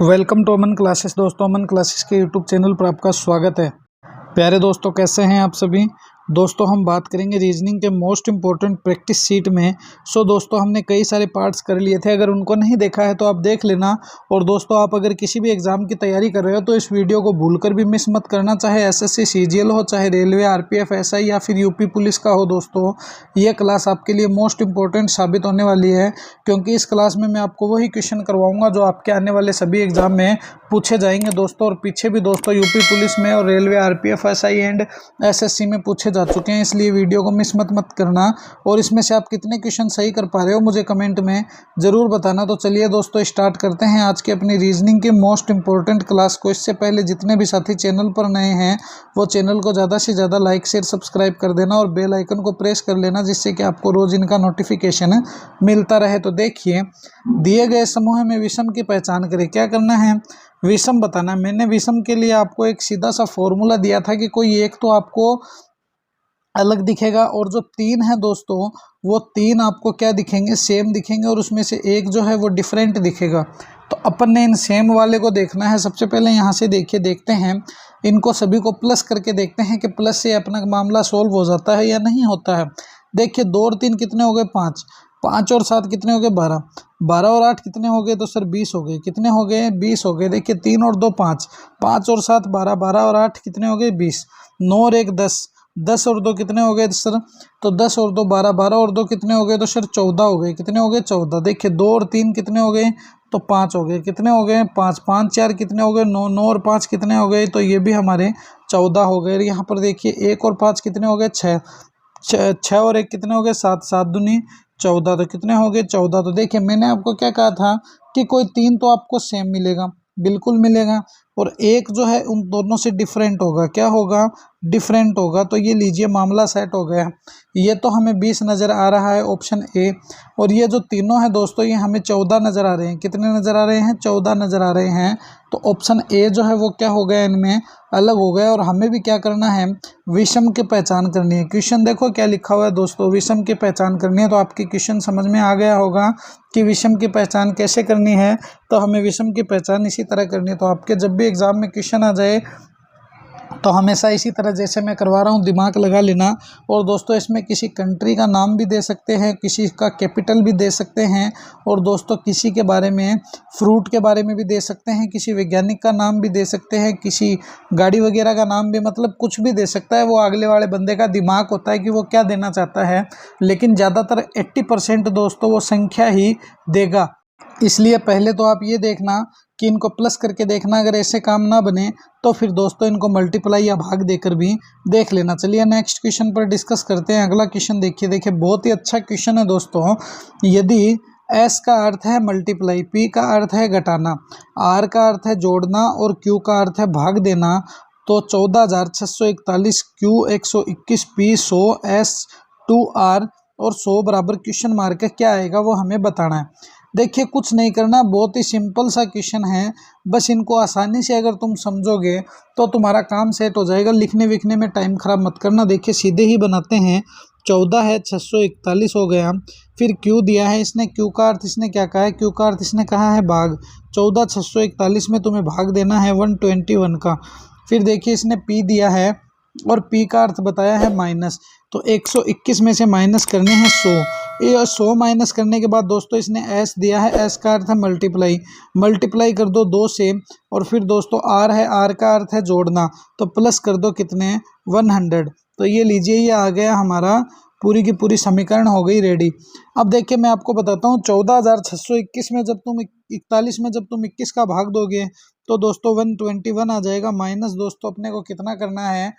Welcome to Aman classes. दोस्तों, Aman classes के YouTube channel पर आपका स्वागत है। प्यारे दोस्तों, कैसे हैं आप सभी। दोस्तों, हम बात करेंगे रीजनिंग के मोस्ट इंपॉर्टेंट प्रैक्टिस सीट में। दोस्तों, हमने कई सारे पार्ट्स कर लिए थे। अगर उनको नहीं देखा है तो आप देख लेना। और दोस्तों, आप अगर किसी भी एग्ज़ाम की तैयारी कर रहे हो तो इस वीडियो को भूलकर भी मिस मत करना, चाहे एसएससी सीजीएल हो, चाहे रेलवे आरपीएफ एसआई या फिर यूपी पुलिस का हो। दोस्तों, ये क्लास आपके लिए मोस्ट इंपॉर्टेंट साबित होने वाली है, क्योंकि इस क्लास में मैं आपको वही क्वेश्चन करवाऊंगा जो आपके आने वाले सभी एग्जाम में पूछे जाएंगे। दोस्तों, और पीछे भी दोस्तों यूपी पुलिस में और railway RPF SI and SSC में पूछे जा चुके हैं, इसलिए वीडियो को मिस मत करना। और इसमें से आप कितने क्वेश्चन सही कर पा रहे हो मुझे कमेंट में ज़रूर बताना। तो चलिए दोस्तों, स्टार्ट करते हैं आज की अपनी रीजनिंग के मोस्ट इंपॉर्टेंट क्लास को। इससे पहले जितने भी साथी चैनल पर नए हैं वो चैनल को ज़्यादा से ज़्यादा लाइक शेयर सब्सक्राइब कर देना और बेल आइकन को प्रेस कर लेना, जिससे कि आपको रोज़ इनका नोटिफिकेशन मिलता रहे। तो देखिए, दिए गए समूह में विषम की पहचान करें। क्या करना है, विषम बताना। मैंने विषम के लिए आपको एक सीधा सा फॉर्मूला दिया था कि कोई एक तो आपको अलग दिखेगा और जो तीन है दोस्तों वो तीन आपको क्या दिखेंगे, सेम दिखेंगे, और उसमें से एक जो है वो डिफरेंट दिखेगा। तो अपन ने इन सेम वाले को देखना है। सबसे पहले यहाँ से देखते हैं, इनको सभी को प्लस करके देखते हैं कि प्लस से अपना मामला सोल्व हो जाता है या नहीं होता है। देखिए, 2 और 3 कितने हो गए, 5। 5 और 7 कितने हो गए, 12। 12 और 8 कितने हो गए, तो सर 20 हो गए। कितने हो गए, 20 हो गए। देखिए, 3 और 2 5, 5 और 7 12, 12 और 8 कितने हो गए, 20। 9 और 1 10, 10 और 2 कितने हो गए सर, तो 10 और 2 12, 12 और 2 कितने हो गए, तो सर 14 हो गए। कितने हो गए, 14। देखिए, 2 और 3 कितने हो गए, तो 5 हो गए। कितने हो गए, 5। 5 4 कितने हो गए, 9। 9 और 5 कितने हो गए, तो ये भी हमारे 14 हो गए। यहाँ पर देखिए, 1 और 5 कितने हो गए, 6। 6 और 1 कितने हो गए, 7। 7 दूनी 14, तो कितने हो गए, 14। तो देखिए, मैंने आपको क्या कहा था कि कोई तीन तो आपको सेम मिलेगा, बिल्कुल मिलेगा, और एक जो है उन दोनों से डिफरेंट होगा। क्या होगा, डिफरेंट होगा। तो ये लीजिए, मामला सेट हो गया। ये तो हमें 20 नज़र आ रहा है, ऑप्शन ए। और ये जो तीनों हैं दोस्तों, ये हमें 14 नज़र आ रहे हैं। कितने नज़र आ रहे हैं, 14 नज़र आ रहे हैं। तो ऑप्शन ए जो है वो क्या हो गया, इनमें अलग हो गया। और हमें भी क्या करना है, विषम की पहचान करनी है। क्वेश्चन देखो क्या लिखा हुआ है दोस्तों, विषम की पहचान करनी है। तो आपकी क्वेश्चन समझ में आ गया होगा कि विषम की पहचान कैसे करनी है। तो हमें विषम की पहचान इसी तरह करनी है। तो आपके जब भी एग्जाम में क्वेश्चन आ जाए तो हमेशा इसी तरह जैसे मैं करवा रहा हूँ दिमाग लगा लेना। और दोस्तों, इसमें किसी कंट्री का नाम भी दे सकते हैं, किसी का कैपिटल भी दे सकते हैं, और दोस्तों किसी के बारे में, फ्रूट के बारे में भी दे सकते हैं, किसी वैज्ञानिक का नाम भी दे सकते हैं, किसी गाड़ी वगैरह का नाम भी, मतलब कुछ भी दे सकता है। वो अगले वाले बंदे का दिमाग होता है कि वो क्या देना चाहता है, लेकिन ज़्यादातर 80% दोस्तों वो संख्या ही देगा। इसलिए पहले तो आप ये देखना कि इनको प्लस करके देखना। अगर ऐसे काम ना बने तो फिर दोस्तों इनको मल्टीप्लाई या भाग देकर भी देख लेना। चलिए नेक्स्ट क्वेश्चन पर डिस्कस करते हैं। अगला क्वेश्चन देखिए, बहुत ही अच्छा क्वेश्चन है दोस्तों। यदि एस का अर्थ है मल्टीप्लाई, पी का अर्थ है घटाना, आर का अर्थ है जोड़ना और क्यू का अर्थ है भाग देना, तो 14,641 क्यू 121 पी 100 एस 2 आर और 100 बराबर क्वेश्चन मार्क है, क्या आएगा वो हमें बताना है। देखिए, कुछ नहीं करना, बहुत ही सिंपल सा क्वेश्चन है। बस इनको आसानी से अगर तुम समझोगे तो तुम्हारा काम सेट हो जाएगा। लिखने विखने में टाइम खराब मत करना। देखिए, सीधे ही बनाते हैं। 14 है, 641 हो गया। फिर क्यू दिया है इसने, क्यू का अर्थ इसने क्या कहा है, क्यू का अर्थ इसने कहा है भाग। 14 641 में तुम्हें भाग देना है 121 का। फिर देखिए, इसने पी दिया है और पी का अर्थ बताया है माइनस। तो 121 में से माइनस करने हैं 100। ये 100 माइनस करने के बाद दोस्तों इसने एस दिया है, एस का अर्थ है मल्टीप्लाई। मल्टीप्लाई कर दो 2 से। और फिर दोस्तों आर है, आर का अर्थ है जोड़ना, तो प्लस कर दो कितने, 100। तो ये लीजिए, ये आ गया हमारा, पूरी की पूरी समीकरण हो गई रेडी। अब देखिए, मैं आपको बताता हूँ, 14,621 में जब तुम 41 में जब तुम 21 का भाग दोगे तो दोस्तों 121 आ जाएगा। माइनस दोस्तों अपने को कितना करना है,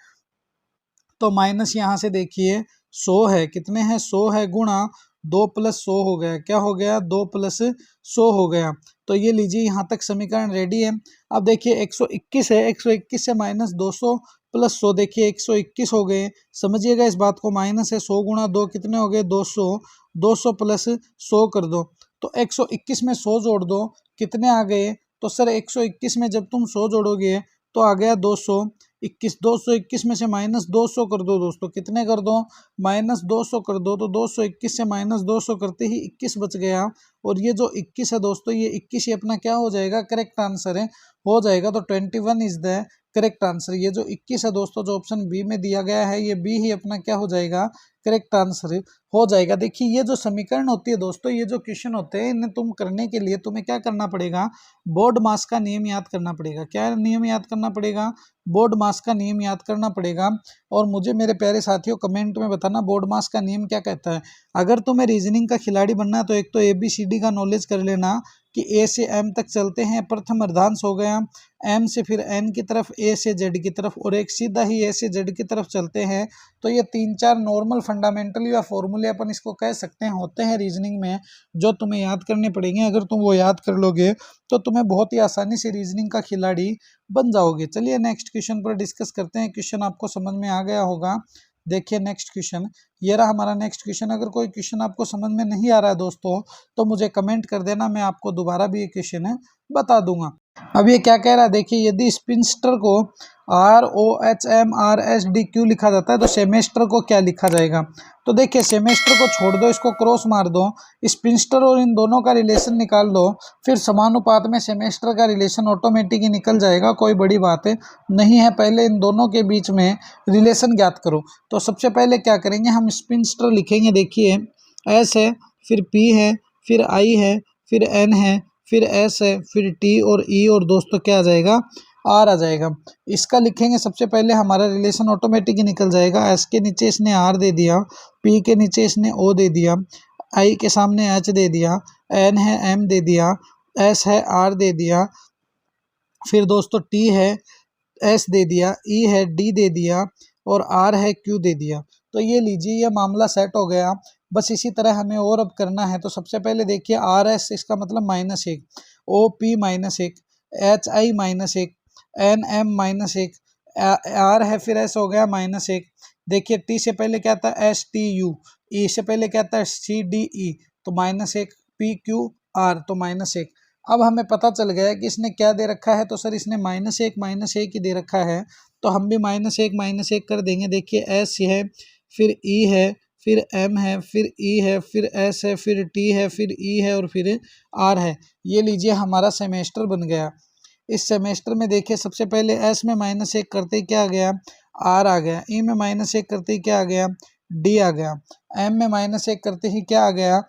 तो माइनस यहाँ से देखिए 100 है। कितने हैं, 100 है, गुणा 2 + 100 हो गया। क्या हो गया, 2 + 100 हो गया। तो ये लीजिए, यहाँ तक समीकरण रेडी है। अब देखिए 121 है, 121 से माइनस 200 + 100, देखिए 121 हो गए। समझिएगा इस बात को, माइनस है, 100 गुणा 2 कितने हो गए, 200। 200 + 100 कर दो, तो 121 में 100 जोड़ दो, कितने आ गए, तो सर 121 में जब तुम 100 जोड़ोगे तो आ गया 200। 21, 221 में से -200 कर दो दोस्तों, कितने कर दो, -200 कर दो, तो 221 से -200 करते ही 21 बच गया। और ये जो 21 है दोस्तों, ये 21 ही अपना क्या हो जाएगा, करेक्ट आंसर है, हो जाएगा। तो 21 इज द करेक्ट आंसर। ये जो 21 है दोस्तों, जो ऑप्शन बी में दिया गया है, ये बी ही अपना क्या हो जाएगा, करेक्ट आंसर हो जाएगा। देखिए ये जो समीकरण होती है दोस्तों, ये जो क्वेश्चन होते हैं, इन्हें तुम करने के लिए तुम्हें क्या करना पड़ेगा, बोर्ड मास का नियम याद करना पड़ेगा। क्या नियम याद करना पड़ेगा, बोर्ड मास का नियम याद करना पड़ेगा। और मुझे मेरे प्यारे साथियों कमेंट में बताना बोर्ड मास का नियम क्या कहता है। अगर तुम्हें रीजनिंग का खिलाड़ी बनना है तो एक तो ABCD का नॉलेज कर लेना कि A से M तक चलते हैं, प्रथम अर्धांश हो गया, M से फिर N की तरफ, A से Z की तरफ, और एक सीधा ही A से Z की तरफ चलते हैं। तो ये 3-4 नॉर्मल फंडामेंटल या फॉर्मूले अपन इसको कह सकते हैं, होते हैं रीजनिंग में, जो तुम्हें याद करने पड़ेंगे। अगर तुम वो याद कर लोगे तो तुम्हें बहुत ही आसानी से रीजनिंग का खिलाड़ी बन जाओगे। चलिए नेक्स्ट क्वेश्चन पर डिस्कस करते हैं। क्वेश्चन आपको समझ में आ गया होगा। देखिए नेक्स्ट क्वेश्चन, ये रहा हमारा नेक्स्ट क्वेश्चन। अगर कोई क्वेश्चन आपको समझ में नहीं आ रहा है दोस्तों, तो मुझे कमेंट कर देना, मैं आपको दोबारा भी ये क्वेश्चन बता दूंगा। अब ये क्या कह रहा है, देखिए यदि स्पिंस्टर को ROHMRSDQ लिखा जाता है तो सेमेस्टर को क्या लिखा जाएगा। तो देखिए सेमेस्टर को छोड़ दो, इसको क्रॉस मार दो, स्पिंस्टर और इन दोनों का रिलेशन निकाल दो, फिर समानुपात में सेमेस्टर का रिलेशन ऑटोमेटिक ही निकल जाएगा, कोई बड़ी बात नहीं है। पहले इन दोनों के बीच में रिलेशन ज्ञात करो। तो सबसे पहले क्या करेंगे, हम स्पिंस्टर लिखेंगे। देखिए S है, फिर P है, फिर I है, फिर N है, फिर S है, फिर T और E, और दोस्तों क्या आ जाएगा, R आ जाएगा। इसका लिखेंगे सबसे पहले, हमारा रिलेशन ऑटोमेटिक ही निकल जाएगा। S के नीचे इसने R दे दिया, P के नीचे इसने O दे दिया, I के सामने H दे दिया, N है M दे दिया, S है R दे दिया, फिर दोस्तों T है S दे दिया, E है D दे दिया, और R है Q दे दिया। तो ये लीजिए, ये मामला सेट हो गया। बस इसी तरह हमें और अब करना है। तो सबसे पहले देखिए RS, इसका मतलब -1, OP -1, HI -1, NM -1, R है, फिर S हो गया -1। देखिए T से पहले क्या था, STU, E से पहले क्या था, CDE, तो -1, PQR, तो -1। अब हमें पता चल गया कि इसने क्या दे रखा है, तो सर इसने -1 ही दे रखा है, तो हम भी -1 कर देंगे। देखिए S है, फिर E है, फिर M है, फिर E है, फिर S है, फिर T है, फिर E है, और फिर R है। ये लीजिए हमारा सेमेस्टर बन गया। इस सेमेस्टर में देखिए सबसे पहले S में -1 करते ही क्या आ गया, R आ गया। E में -1 करते ही क्या आ गया, D आ गया। M में -1 करते ही क्या आ गया,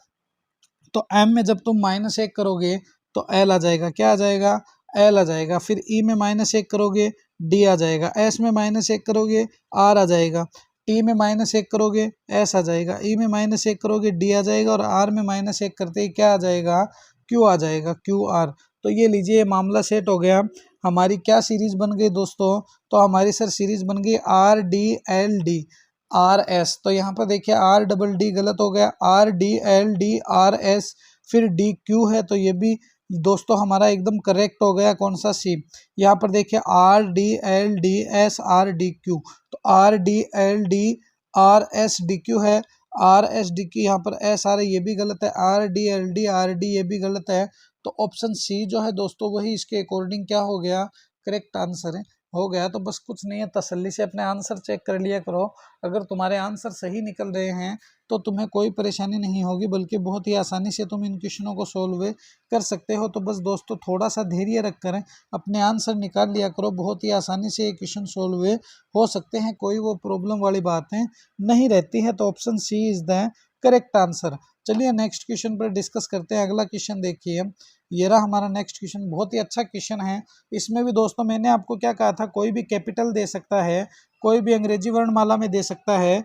तो M में जब तुम -1 करोगे तो L आ जाएगा। क्या आ जाएगा, L आ जाएगा। फिर E में -1 करोगे, D आ जाएगा। S में -1 करोगे, R आ जाएगा। T में -1 करोगे, S आ जाएगा। E में -1 करोगे, D आ जाएगा। और R में -1 करते ही क्या आ जाएगा, Q आ जाएगा, QR। तो ये लीजिए, ये मामला सेट हो गया। हमारी क्या सीरीज बन गई दोस्तों, तो हमारी सर सीरीज बन गई RDLD RS। तो यहाँ पर देखिए RDD गलत हो गया, RDLD RS, फिर DQ है, तो ये भी दोस्तों हमारा एकदम करेक्ट हो गया। कौन सा, C। यहाँ पर देखिए RDLDSRDQ, तो RDLDRSDQ है, RSDQ यहाँ पर S आ रहा है, ये भी गलत है। RDLDRD ये भी गलत है। तो ऑप्शन C जो है दोस्तों, वही इसके अकॉर्डिंग क्या हो गया, करेक्ट आंसर हो गया। तो बस कुछ नहीं है, तसल्ली से अपने आंसर चेक कर लिया करो। अगर तुम्हारे आंसर सही निकल रहे हैं तो तुम्हें कोई परेशानी नहीं होगी, बल्कि बहुत ही आसानी से तुम इन क्वेश्चनों को सोल्व कर सकते हो। तो बस दोस्तों थोड़ा सा धैर्य रख कर अपने आंसर निकाल लिया करो, बहुत ही आसानी से ये क्वेश्चन सोल्व हो सकते हैं, कोई वो प्रॉब्लम वाली बातें नहीं रहती है। तो option C is the correct answer. चलिए नेक्स्ट क्वेश्चन पर डिस्कस करते हैं। अगला क्वेश्चन देखिए, ये रहा हमारा नेक्स्ट क्वेश्चन। बहुत ही अच्छा क्वेश्चन है। इसमें भी दोस्तों मैंने आपको क्या कहा था, कोई भी कैपिटल दे सकता है, कोई भी अंग्रेजी वर्णमाला में दे सकता है।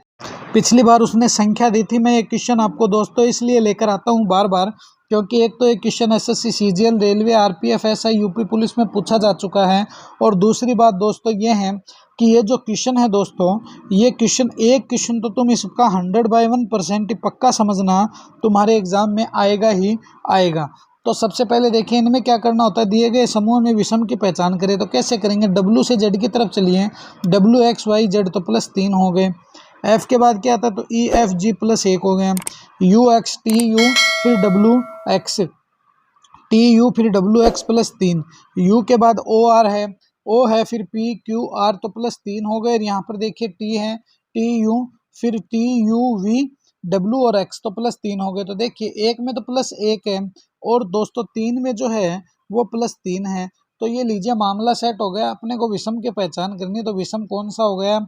पिछली बार उसने संख्या दी थी। मैं ये क्वेश्चन आपको दोस्तों इसलिए लेकर आता हूँ बार बार, क्योंकि एक तो ये question SSC CGL railway RPF SI UP police में पूछा जा चुका है। और दूसरी बात दोस्तों ये है कि ये जो क्वेश्चन है दोस्तों, ये क्वेश्चन एक क्वेश्चन तो तुम इसका 100/1% पक्का समझना, तुम्हारे एग्जाम में आएगा ही आएगा। तो सबसे पहले देखिए, इनमें क्या करना होता है, दिए गए समूह में विषम की पहचान करें। तो कैसे करेंगे, W से Z की तरफ चलिए, WXYZ तो +3 हो गए। F के बाद क्या आता, तो EFG +1 हो गया। UXTU फिर WX TU फिर WX +3। U के बाद OR है, ओ है, फिर पी क्यू आर तो प्लस 3 हो गए। यहाँ पर देखिए टी है, टी यू, फिर टी यू वी डब्ल्यू और एक्स तो प्लस 3 हो गए। तो देखिए एक में तो प्लस 1 है और दोस्तों 3 में जो है वो प्लस 3 है। तो ये लीजिए मामला सेट हो गया। अपने को विषम की पहचान करनी है, तो विषम कौन सा हो गया,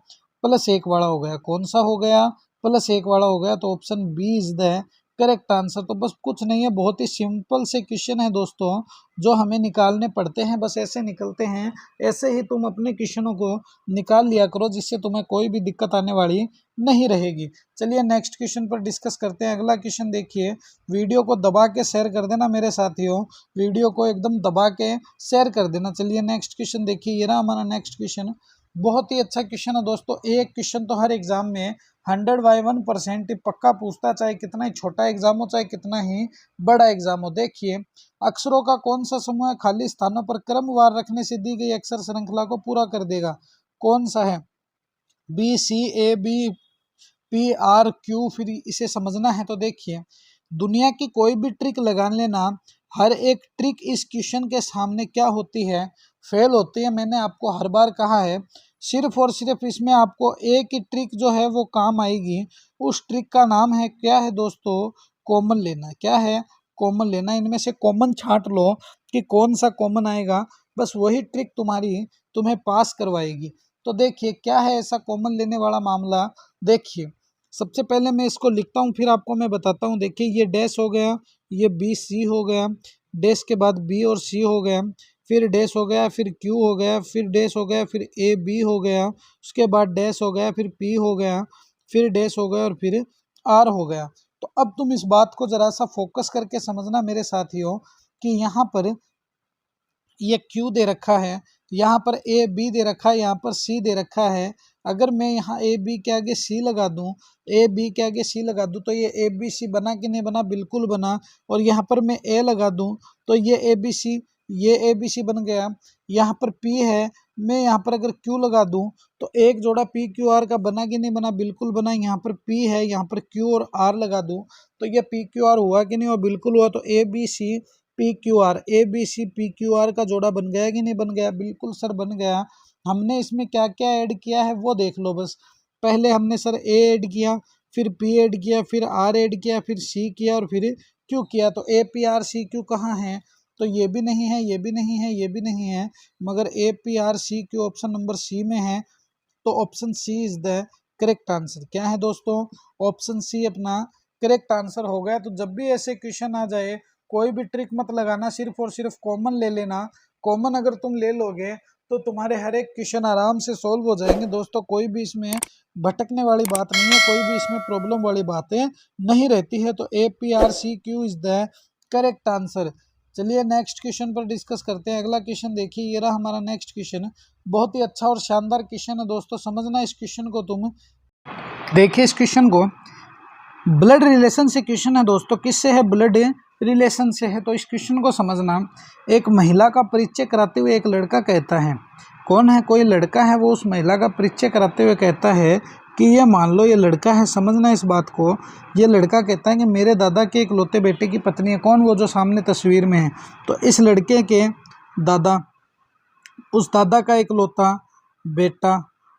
प्लस 1 वाला हो गया। कौन सा हो गया, प्लस 1 वाला हो गया। तो option B is the correct answer. तो बस कुछ नहीं है, बहुत ही सिंपल से क्वेश्चन है दोस्तों, जो हमें निकालने पड़ते हैं, बस ऐसे निकलते हैं। ऐसे ही तुम अपने क्वेश्चनों को निकाल लिया करो, जिससे तुम्हें कोई भी दिक्कत आने वाली नहीं रहेगी। चलिए नेक्स्ट क्वेश्चन पर डिस्कस करते हैं। अगला क्वेश्चन देखिए, वीडियो को दबा के शेयर कर देना मेरे साथियों, वीडियो को एकदम दबा के शेयर कर देना। चलिए नेक्स्ट क्वेश्चन देखिए, ये रहा हमारा नेक्स्ट क्वेश्चन। बहुत ही अच्छा क्वेश्चन है दोस्तों। एक क्वेश्चन तो हर एग्जाम में 100/1% पक्का पूछता है, चाहे कितना ही छोटा एग्जाम हो, चाहे कितना ही बड़ा एग्जाम हो। देखिए, अक्षरों का कौन सा समूह है खाली स्थानों पर क्रमवार रखने से दी गई अक्षर श्रृंखला को पूरा कर देगा? कौन सा है? B, C, A, B, P, R, Q. फिर इसे समझना है तो देखिए, दुनिया की कोई भी ट्रिक लगा लेना, हर एक ट्रिक इस क्वेश्चन के सामने क्या होती है, फेल होती है। मैंने आपको हर बार कहा है, सिर्फ और सिर्फ इसमें आपको एक ही ट्रिक जो है वो काम आएगी। उस ट्रिक का नाम है क्या है दोस्तों? कॉमन लेना। क्या है? कॉमन लेना। इनमें से कॉमन छांट लो कि कौन सा कॉमन आएगा, बस वही ट्रिक तुम्हें पास करवाएगी। तो देखिए क्या है ऐसा कॉमन लेने वाला मामला। देखिए सबसे पहले मैं इसको लिखता हूँ, फिर आपको मैं बताता हूँ। देखिए ये डैश हो गया, ये बी सी हो गया, डैश के बाद बी और सी हो गया, फिर डैश हो गया, फिर क्यू हो गया, फिर डैश हो गया, फिर ए बी हो गया, उसके बाद डैश हो गया, फिर पी हो गया, फिर डैश हो गया और फिर आर हो गया। तो अब तुम इस बात को जरा सा फोकस करके समझना मेरे साथियों, कि यहाँ पर ये क्यू दे रखा है, यहाँ पर ए बी दे रखा है, यहाँ पर सी दे रखा है। अगर मैं यहाँ ए बी के आगे सी लगा दूँ, ए बी के आगे सी लगा दूँ, तो ये ए बी सी बना कि नहीं बना? बिल्कुल बना। और यहाँ पर मैं ए लगा दूँ तो ये ए बी सी, ये ए बी सी बन गया। यहाँ पर पी है, मैं यहाँ पर अगर क्यू लगा दूँ तो एक जोड़ा पी क्यू आर का बना कि नहीं बना? बिल्कुल बना। यहाँ पर पी है, यहाँ पर क्यू और आर लगा दूँ तो ये पी क्यू आर हुआ कि नहीं हुआ? बिल्कुल हुआ। तो A B C P Q R, A B C P Q R का जोड़ा बन गया कि नहीं बन गया? बिल्कुल सर बन गया। हमने इसमें क्या क्या ऐड किया है वो देख लो बस। पहले हमने सर ए ऐड किया, फिर पी ऐड किया, फिर आर ऐड किया, फिर सी किया और फिर क्यू किया। तो A P R C Q कहाँ है? तो ये भी नहीं है, ये भी नहीं है, ये भी नहीं है, मगर A P R C Q option number C में है। तो option C is the correct answer. क्या है दोस्तों? ऑप्शन सी अपना करेक्ट आंसर हो गया। तो जब भी ऐसे क्वेश्चन आ जाए, कोई भी ट्रिक मत लगाना, सिर्फ और सिर्फ कॉमन ले लेना। कॉमन अगर तुम ले लोगे तो तुम्हारे हर एक क्वेश्चन आराम से सॉल्व हो जाएंगे दोस्तों। कोई भी इसमें भटकने वाली बात नहीं है, कोई भी इसमें प्रॉब्लम वाली बातें नहीं रहती है। तो A P R C Q is the correct answer. चलिए नेक्स्ट क्वेश्चन पर डिस्कस करते हैं। अगला क्वेश्चन देखिए, ये रहा हमारा नेक्स्ट क्वेश्चन। बहुत ही अच्छा और शानदार क्वेश्चन है दोस्तों, समझना इस क्वेश्चन को तुम। देखिए इस क्वेश्चन को, ब्लड रिलेशन से क्वेश्चन है दोस्तों। किससे है? ब्लड रिलेशन से है। तो इस क्वेश्चन को समझना। एक महिला का परिचय कराते हुए एक लड़का कहता है, कौन है? कोई लड़का है, वो उस महिला का परिचय कराते हुए कहता है कि ये मान लो ये लड़का है। समझना इस बात को। ये लड़का कहता है कि मेरे दादा के इकलौते बेटे की पत्नी है। कौन? वो जो सामने तस्वीर में है। तो इस लड़के के दादा, उस दादा का इकलौता बेटा,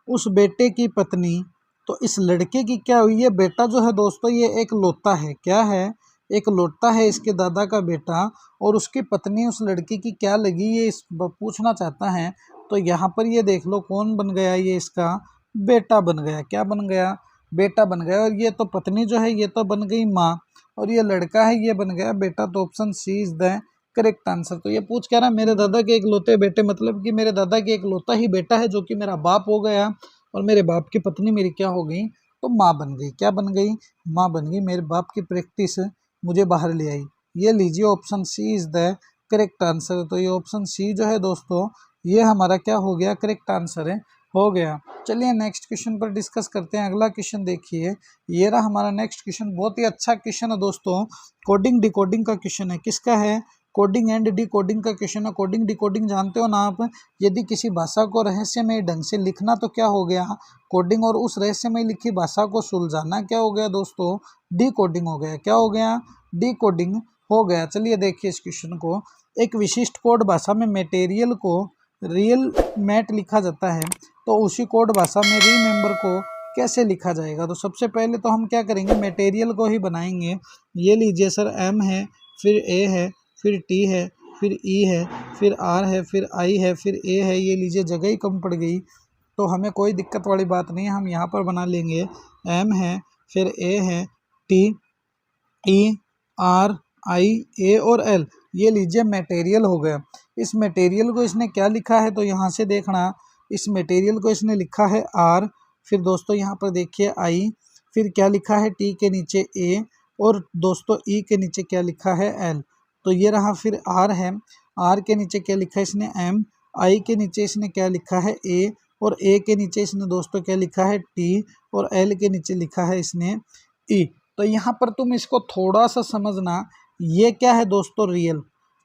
उस बेटे की पत्नी। तो इस लड़के की क्या हुई? ये बेटा जो है दोस्तों, ये एक लौता है। क्या है? एक लौता है इसके दादा का बेटा। और उसकी पत्नी उस लड़की की क्या लगी, ये पूछना चाहता है। तो यहाँ पर ये देख लो कौन बन गया, ये इसका बेटा बन गया। क्या बन गया? बेटा बन गया। और ये तो पत्नी जो है ये तो बन गई माँ, और ये लड़का है ये बन गया बेटा। तो option C is the correct answer. तो ये पूछ कह रहा है मेरे दादा के इकलौते बेटे, मतलब कि मेरे दादा के इकलौता ही बेटा है, जो कि मेरा बाप हो गया। और मेरे बाप की पत्नी मेरी क्या हो गई? तो माँ बन गई। क्या बन गई? माँ बन गई। मेरे बाप की प्रैक्टिस मुझे बाहर ले आई। ये लीजिए option C is the correct answer. तो ये ऑप्शन सी जो है दोस्तों, ये हमारा क्या हो गया? करेक्ट आंसर है, हो गया। चलिए नेक्स्ट क्वेश्चन पर डिस्कस करते हैं। अगला क्वेश्चन देखिए, ये रहा हमारा नेक्स्ट क्वेश्चन। बहुत ही अच्छा क्वेश्चन है दोस्तों। कोडिंग डिकोडिंग का क्वेश्चन है। किसका है? कोडिंग एंड डिकोडिंग का क्वेश्चन है। कोडिंग डिकोडिंग जानते हो ना आप? यदि किसी भाषा को रहस्यमय ढंग से लिखना तो क्या हो गया? कोडिंग। और उस रहस्यमय लिखी भाषा को सुलझाना क्या हो गया दोस्तों? डिकोडिंग हो गया। क्या हो गया? डिकोडिंग हो गया। चलिए देखिए इस क्वेश्चन को। एक विशिष्ट कोड भाषा में मटेरियल को रियल मैट लिखा जाता है तो उसी कोड भाषा में रीमेंबर को कैसे लिखा जाएगा। तो सबसे पहले तो हम क्या करेंगे, मटेरियल को ही बनाएंगे। ये लीजिए सर, एम है, फिर ए है, फिर टी है, फिर ई है, फिर आर है, फिर आई है, फिर ए है। ये लीजिए जगह ही कम पड़ गई, तो हमें कोई दिक्कत वाली बात नहीं है, हम यहाँ पर बना लेंगे। एम है, फिर ए है, टी, ई, आर, आई, ए और एल। ये लीजिए मटेरियल हो गया। इस मटेरियल को इसने क्या लिखा है, तो यहाँ से देखना, इस मटेरियल को इसने लिखा है आर, फिर दोस्तों यहाँ पर देखिए आई, फिर क्या लिखा है टी के नीचे ए, और दोस्तों ई के नीचे क्या लिखा है एल। तो ये रहा, फिर आर है, आर के नीचे क्या लिखा है इसने एम, आई के नीचे इसने क्या लिखा है ए, और ए के नीचे इसने दोस्तों क्या लिखा है टी, और एल के नीचे लिखा है इसने ई। तो यहाँ पर तुम इसको थोड़ा सा समझना, ये क्या है दोस्तों, रियल।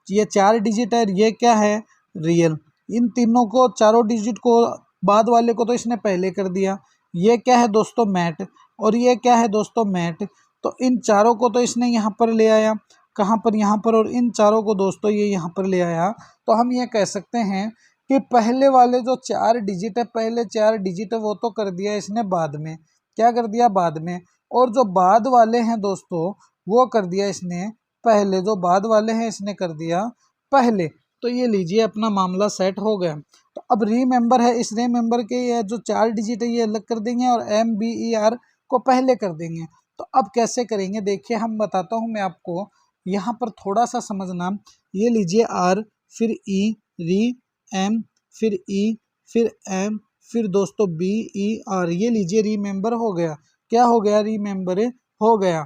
ये 4 डिजिट है, ये क्या है, रियल। इन तीनों को, चारों डिजिट को, बाद वाले को तो इसने पहले कर दिया। ये क्या है दोस्तों, मैट, और ये क्या है दोस्तों, मैट। तो इन चारों को तो इसने यहाँ पर ले आया, कहाँ पर, यहाँ पर, और इन चारों को दोस्तों ये यहाँ पर ले आया। तो हम ये कह सकते हैं कि पहले वाले जो 4 डिजिट है, पहले 4 डिजिट है, वो तो कर दिया इसने बाद में। क्या कर दिया, बाद में। और जो बाद वाले हैं दोस्तों, वो कर दिया इसने पहले। जो बाद वाले हैं इसने कर दिया पहले। तो ये लीजिए अपना मामला सेट हो गया। तो अब रीमेंबर है, इस रीमेंबर के ये जो 4 डिजिट है ये अलग कर देंगे और MBER को पहले कर देंगे। तो अब कैसे करेंगे, देखिए हम बताता हूँ मैं आपको, यहाँ पर थोड़ा सा समझना। ये लीजिए आर, फिर ई, री, एम, फिर ई, फिर एम, फिर दोस्तों BER। ये लीजिए रीमेंबर हो गया। क्या हो गया, रीमेंबर हो गया।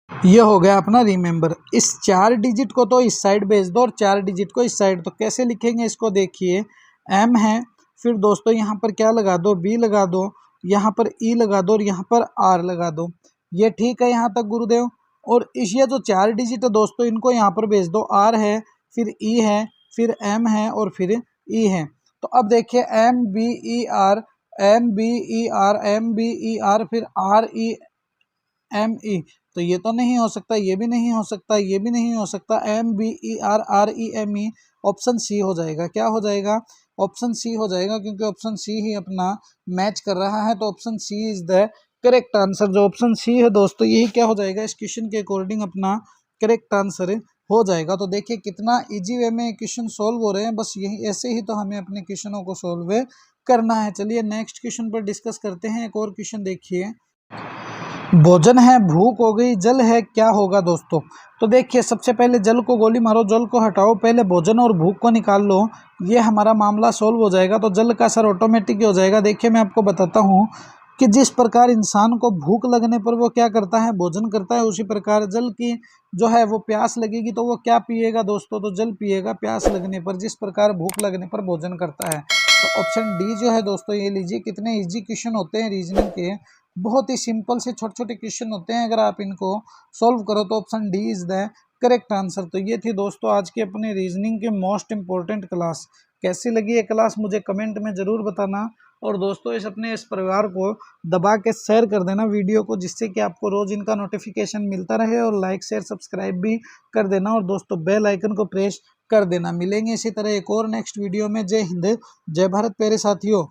ये हो गया अपना रीमेंबर। इस 4 डिजिट को तो इस साइड भेज दो और 4 डिजिट को इस साइड। तो कैसे लिखेंगे इसको, देखिए एम है, फिर दोस्तों यहाँ पर क्या लगा दो, बी लगा दो, यहाँ पर ई लगा दो, और यहाँ पर आर लगा दो। ये ठीक है यहाँ तक गुरुदेव। और इस ये जो 4 डिजिट है दोस्तों, इनको यहाँ पर भेज दो। आर है, फिर ई है, फिर एम है, और फिर ई है। तो अब देखिए MBER, MBER, MBER, फिर REME। तो ये तो नहीं हो सकता, ये भी नहीं हो सकता, ये भी नहीं हो सकता। MBER, REME। ऑप्शन सी हो जाएगा। क्या हो जाएगा, ऑप्शन सी हो जाएगा, क्योंकि ऑप्शन सी ही अपना मैच कर रहा है। तो option C is the correct answer. जो ऑप्शन सी है दोस्तों, यही क्या हो जाएगा, इस क्वेश्चन के अकॉर्डिंग अपना करेक्ट आंसर हो जाएगा। तो देखिए कितना इजी वे में क्वेश्चन सोल्व हो रहे हैं। बस यही, ऐसे ही तो हमें अपने क्वेश्चनों को सोल्व करना है। चलिए नेक्स्ट क्वेश्चन पर डिस्कस करते हैं। एक और क्वेश्चन देखिए, भोजन है, भूख हो गई, जल है, क्या होगा दोस्तों। तो देखिए सबसे पहले जल को गोली मारो, जल को हटाओ, पहले भोजन और भूख को निकाल लो, ये हमारा मामला सोल्व हो जाएगा। तो जल का असर ऑटोमेटिक हो जाएगा। देखिए मैं आपको बताता हूँ कि जिस प्रकार इंसान को भूख लगने पर वो क्या करता है, भोजन करता है, उसी प्रकार जल की जो है वो प्यास लगेगी तो वो क्या पिएगा दोस्तों, तो जल पिएगा प्यास लगने पर, जिस प्रकार भूख लगने पर भोजन करता है। तो ऑप्शन डी जो है दोस्तों, ये लीजिए कितने इजी क्वेश्चन होते हैं रीजनिंग के, बहुत ही सिंपल से छोटे छोटे क्वेश्चन होते हैं। अगर आप इनको सॉल्व करो तो option D is the correct answer. तो ये थी दोस्तों आज की अपनी रीजनिंग की मोस्ट इंपॉर्टेंट क्लास। कैसी लगी ये क्लास मुझे कमेंट में ज़रूर बताना। और दोस्तों इस परिवार को दबा के शेयर कर देना वीडियो को, जिससे कि आपको रोज़ इनका नोटिफिकेशन मिलता रहे। और लाइक शेयर सब्सक्राइब भी कर देना, और दोस्तों बेल आइकन को प्रेस कर देना। मिलेंगे इसी तरह एक और नेक्स्ट वीडियो में। जय हिंद, जय भारत प्यारे साथियों।